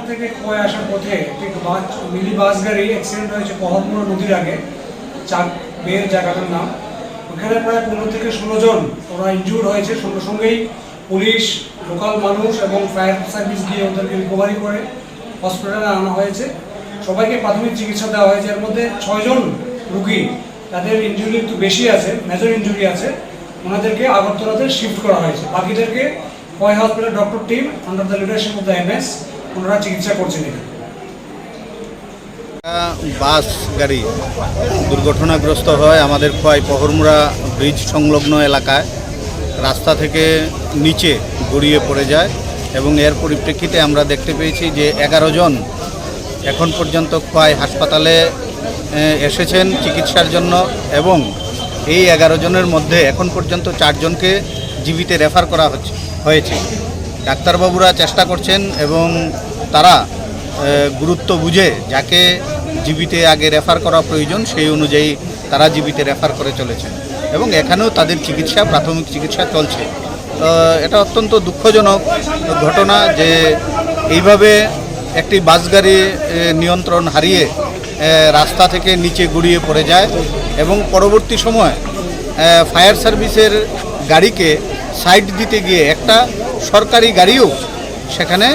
থেকে খোয়াই আসার পথে একটি মিনি বাস গাড়ি অ্যাক্সিডেন্ট হয়েছে পহলমুড়া নদীর আগে, চাক বের জায়গাটার নাম। ওখানে প্রায় 15 থেকে 16 জন ওরা ইনজুর্ড হয়েছে। সঙ্গে সঙ্গেই পুলিশ, লোকাল মানুষ এবং ফায়ার সার্ভিস গিয়ে ওদেরকে রিকভারি করে হসপিটালে আনা হয়েছে। সবাইকে প্রাথমিক চিকিৎসা দেওয়া হয়েছে। এর মধ্যে 6 জন রুগী, তাদের ইনজুরি একটু বেশি আছে, মেজর ইনজুরি আছে, ওনাদেরকে আগরতলাতে শিফট করা হয়েছে। বাকিদেরকে Khowai hospital doctor team under the leadership of the MS ওনারা চিকিৎসা করছেন। বাস গাড়ি দুর্ঘটনাগ্রস্ত হয় আমাদের খোয়াই পহরমুড়া ব্রিজ সংলগ্ন এলাকায়, রাস্তা থেকে নিচে গড়িয়ে পড়ে যায় এবং এর পরিপ্রেক্ষিতে আমরা দেখতে পেয়েছি যে 11 জন এখন পর্যন্ত খোয়াই হাসপাতালে এসেছেন চিকিৎসার জন্য এবং এই 11 জনের মধ্যে এখন পর্যন্ত 4 জনকে জীবিতে রেফার করা হয়েছে। ডাক্তারবাবুরা চেষ্টা করছেন এবং তারা গুরুত্ব বুঝে যাকে জীবিতে আগে রেফার করা প্রয়োজন সেই অনুযায়ী তারা জীবিতে রেফার করে চলেছেন এবং এখানেও তাদের চিকিৎসা, প্রাথমিক চিকিৎসা চলছে। এটা অত্যন্ত দুঃখজনক ঘটনা যে এইভাবে একটি বাস গাড়ি নিয়ন্ত্রণ হারিয়ে রাস্তা থেকে নিচে গড়িয়ে পড়ে যায় এবং পরবর্তী সময় ফায়ার সার্ভিসের গাড়িকে সাইড দিতে গিয়ে একটা সরকারি গাড়িও সেখানে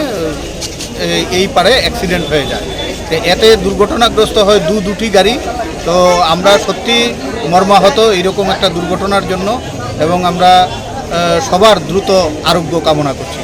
এই পারে অ্যাক্সিডেন্ট হয়ে যায়। এতে দুর্ঘটনাগ্রস্ত হয় দুটি গাড়ি। তো আমরা সত্যি মর্মাহত এইরকম একটা দুর্ঘটনার জন্য এবং আমরা সবার দ্রুত আরোগ্য কামনা করছি।